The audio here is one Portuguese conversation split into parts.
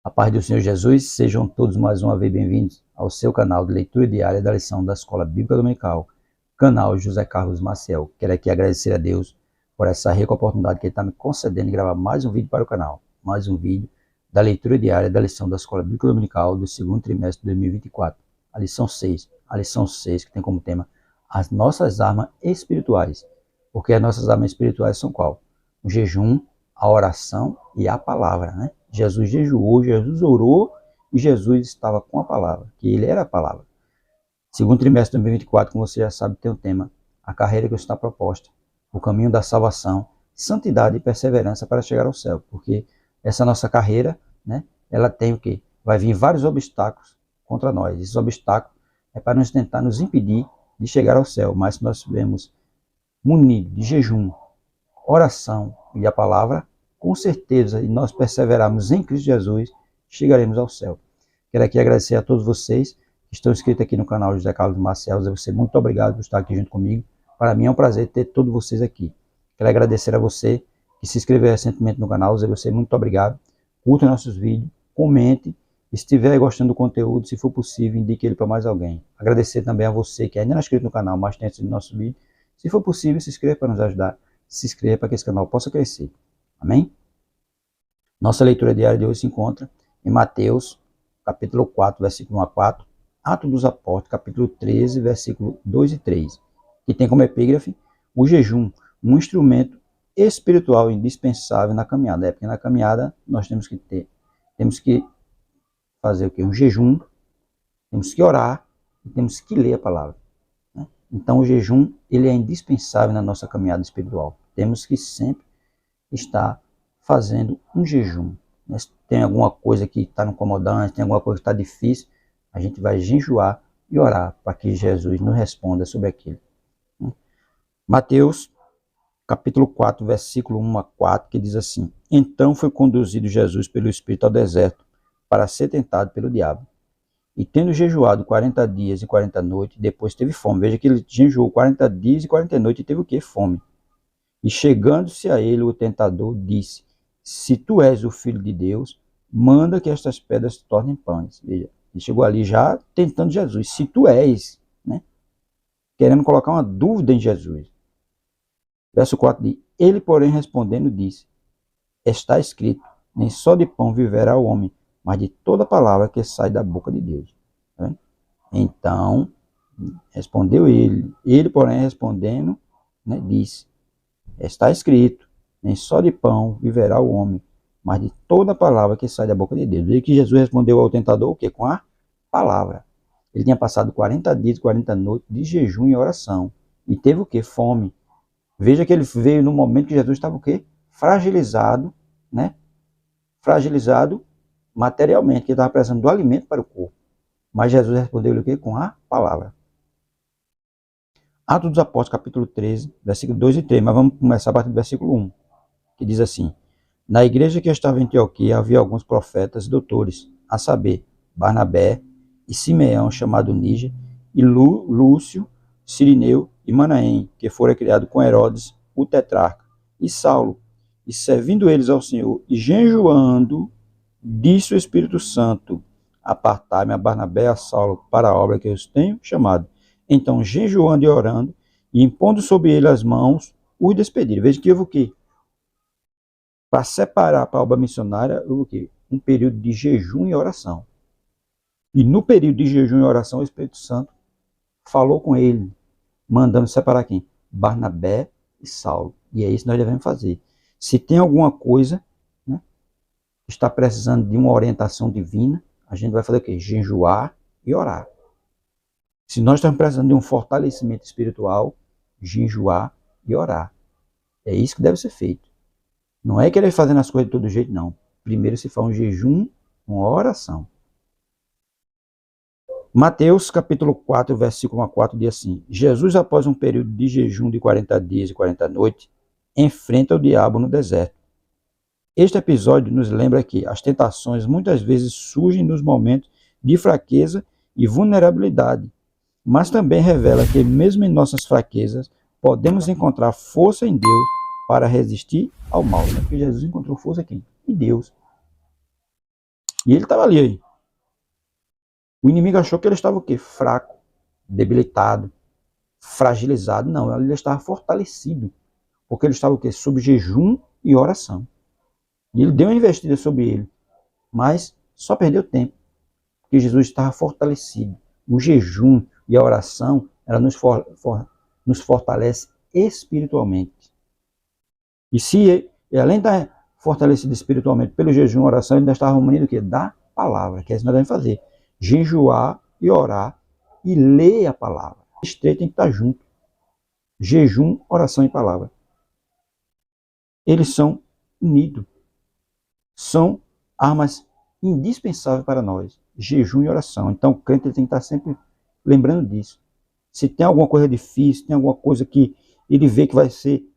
A paz do Senhor Jesus, sejam todos mais uma vez bem-vindos ao seu canal de leitura diária da lição da Escola Bíblica Dominical, canal José Carlos Maciel. Quero aqui agradecer a Deus por essa rica oportunidade que Ele está me concedendo de gravar mais um vídeo para o canal, mais um vídeo da leitura diária da lição da Escola Bíblica Dominical do segundo trimestre de 2024, a lição 6 que tem como tema as nossas armas espirituais. Porque as nossas armas espirituais são qual? O jejum, a oração e a palavra, né? Jesus jejuou, Jesus orou e Jesus estava com a palavra, que ele era a palavra. Segundo trimestre de 2024, como você já sabe, tem o tema a carreira que está proposta, o caminho da salvação, santidade e perseverança para chegar ao céu. Porque essa nossa carreira, né, ela tem o quê? Vai vir vários obstáculos contra nós. Esses obstáculos é para nos tentar nos impedir de chegar ao céu. Mas se nós estivermos munidos de jejum, oração e a palavra, com certeza, e nós perseverarmos em Cristo Jesus, chegaremos ao céu. Quero aqui agradecer a todos vocês que estão inscritos aqui no canal José Carlos Maciel. Você muito obrigado por estar aqui junto comigo. Para mim é um prazer ter todos vocês aqui. Quero agradecer a você que se inscreveu recentemente no canal. Você muito obrigado. Curta nossos vídeos, comente. E se estiver gostando do conteúdo, se for possível, indique ele para mais alguém. Agradecer também a você que ainda não é inscrito no canal, mas tem assistido nosso vídeo. Se for possível, se inscreva para nos ajudar. Se inscreva para que esse canal possa crescer. Amém? Nossa leitura diária de hoje se encontra em Mateus, capítulo 4, versículo 1 a 4, Atos dos Apóstolos, capítulo 13, versículo 2 e 3, que tem como epígrafe o jejum, um instrumento espiritual indispensável na caminhada. É porque na caminhada nós temos que fazer o quê? Um jejum, temos que orar e temos que ler a palavra. Né? Então o jejum, ele é indispensável na nossa caminhada espiritual. Temos que sempre estar fazendo um jejum. Se tem alguma coisa que está incomodando, tem alguma coisa que está difícil, a gente vai jejuar e orar para que Jesus nos responda sobre aquilo. Mateus, capítulo 4, versículo 1 a 4, que diz assim: Então foi conduzido Jesus pelo Espírito ao deserto, para ser tentado pelo diabo. E tendo jejuado 40 dias e 40 noites, depois teve fome. Veja que ele jejuou 40 dias e 40 noites e teve o quê? Fome. E chegando-se a ele, o tentador disse: Se tu és o Filho de Deus, manda que estas pedras se tornem pães. Veja, ele chegou ali já tentando Jesus. Se tu és, né? Querendo colocar uma dúvida em Jesus. Verso 4 diz: Ele, porém, respondendo, disse: Está escrito, nem só de pão viverá o homem, mas de toda palavra que sai da boca de Deus. Né? Então, respondeu ele. Ele, porém, respondendo, né, disse: Está escrito, nem só de pão viverá o homem, mas de toda palavra que sai da boca de Deus. E que Jesus respondeu ao tentador o quê? Com a palavra. Ele tinha passado 40 dias e 40 noites de jejum e oração. E teve o quê? Fome. Veja que ele veio no momento que Jesus estava o quê? Fragilizado, né? Fragilizado materialmente, que ele estava precisando do alimento para o corpo. Mas Jesus respondeu o quê? Com a palavra. Atos dos Apóstolos, capítulo 13, versículo 2 e 3, mas vamos começar a partir do versículo 1, que diz assim: Na igreja que estava em Antioquia havia alguns profetas e doutores, a saber, Barnabé e Simeão, chamado Níger, e Lúcio, Cirineu e Manaém, que fora criado com Herodes, o tetrarca, e Saulo, e servindo eles ao Senhor, e jejuando, disse o Espírito Santo: Apartai-me a Barnabé e a Saulo para a obra que eu os tenho chamado. Então, jejuando e orando, e impondo sobre ele as mãos, os despediram. Veja que houve o quê? Para separar para a obra missionária, houve o quê? Um período de jejum e oração. E no período de jejum e oração, o Espírito Santo falou com ele, mandando separar quem? Barnabé e Saulo. E é isso que nós devemos fazer. Se tem alguma coisa, né, que está precisando de uma orientação divina, a gente vai fazer o quê? Jejuar e orar. Se nós estamos precisando de um fortalecimento espiritual, jejuar e orar. É isso que deve ser feito. Não é querer fazer as coisas de todo jeito, não. Primeiro se faz um jejum, uma oração. Mateus capítulo 4, versículo 1 a 4 diz assim: Jesus, após um período de jejum de 40 dias e 40 noites, enfrenta o diabo no deserto. Este episódio nos lembra que as tentações muitas vezes surgem nos momentos de fraqueza e vulnerabilidade, mas também revela que mesmo em nossas fraquezas podemos encontrar força em Deus para resistir ao mal. Porque Jesus encontrou força aqui, em Deus. E ele estava ali. O inimigo achou que ele estava o quê? Fraco, debilitado, fragilizado. Não, ele estava fortalecido. Porque ele estava o quê? Sob jejum e oração. E ele deu uma investida sobre ele. Mas só perdeu tempo. Porque Jesus estava fortalecido. O jejum e a oração, ela nos fortalece espiritualmente. E se, além de estar fortalecido espiritualmente pelo jejum e oração, ele ainda estava munido o quê? Da palavra, que é isso que nós devemos fazer. Jejuar e orar e ler a palavra. Os três tem que estar junto. Jejum, oração e palavra. Eles são unidos. São armas indispensáveis para nós. Jejum e oração. Então o crente tem que estar sempre lembrando disso. Se tem alguma coisa difícil, tem alguma coisa que ele vê que vai ser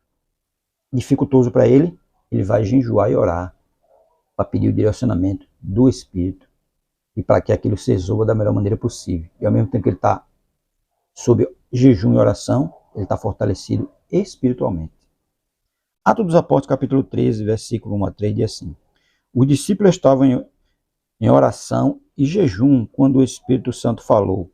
dificultoso para ele, ele vai jejuar e orar para pedir o direcionamento do Espírito e para que aquilo se resolva da melhor maneira possível. E ao mesmo tempo que ele está sob jejum e oração, ele está fortalecido espiritualmente. Atos dos Apóstolos, capítulo 13, versículo 1 a 3, diz assim: os discípulos estavam em oração e jejum quando o Espírito Santo falou,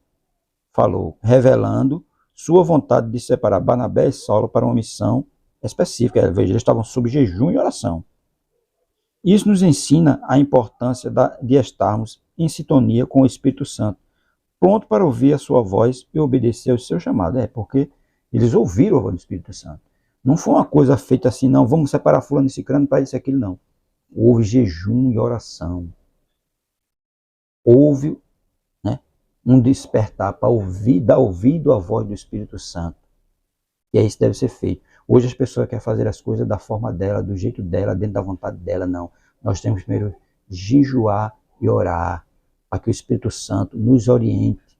revelando sua vontade de separar Barnabé e Saulo para uma missão específica. Veja, eles estavam sob jejum e oração. Isso nos ensina a importância de estarmos em sintonia com o Espírito Santo, pronto para ouvir a sua voz e obedecer ao seu chamado. Porque eles ouviram a voz do Espírito Santo. Não foi uma coisa feita assim, não, vamos separar fulano e ciclano para isso e aquilo, não. Houve jejum e oração. Houve, né, um despertar para ouvir, dar ouvido à voz do Espírito Santo. E é isso que deve ser feito. Hoje as pessoas querem fazer as coisas da forma dela, do jeito dela, dentro da vontade dela. Não. Nós temos primeiro jejuar e orar para que o Espírito Santo nos oriente,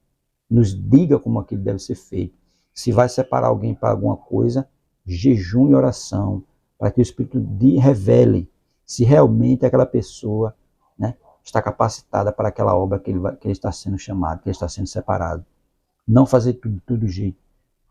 nos diga como aquilo deve ser feito. Se vai separar alguém para alguma coisa, jejum e oração, para que o Espírito revele se realmente aquela pessoa, né, está capacitada para aquela obra que ele está sendo chamado, que ele está sendo separado. Não fazer tudo do jeito.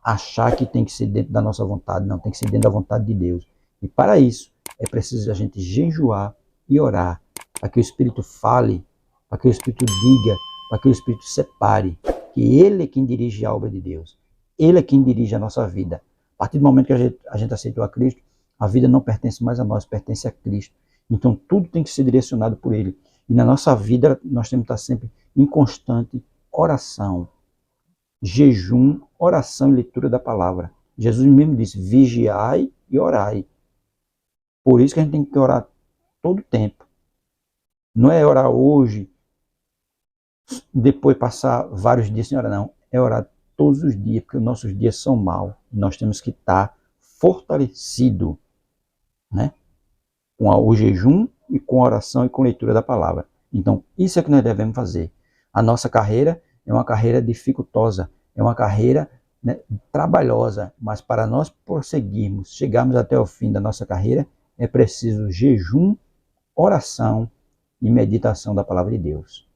Achar que tem que ser dentro da nossa vontade, não, tem que ser dentro da vontade de Deus. E para isso, é preciso a gente jejuar e orar, para que o Espírito fale, para que o Espírito diga, para que o Espírito separe, que Ele é quem dirige a obra de Deus. Ele é quem dirige a nossa vida. A partir do momento que a gente aceitou a Cristo, a vida não pertence mais a nós, pertence a Cristo. Então tudo tem que ser direcionado por Ele. E na nossa vida, nós temos que estar sempre em constante oração, jejum, oração e leitura da palavra. Jesus mesmo disse, vigiai e orai. Por isso que a gente tem que orar todo o tempo. Não é orar hoje, depois passar vários dias sem orar, não. É orar todos os dias, porque os nossos dias são maus. Nós temos que estar fortalecido, né, com o jejum e com a oração e com a leitura da palavra. Então, isso é que nós devemos fazer. A nossa carreira é uma carreira dificultosa, é uma carreira, né, trabalhosa, mas para nós prosseguirmos, chegarmos até o fim da nossa carreira, é preciso jejum, oração e meditação da palavra de Deus.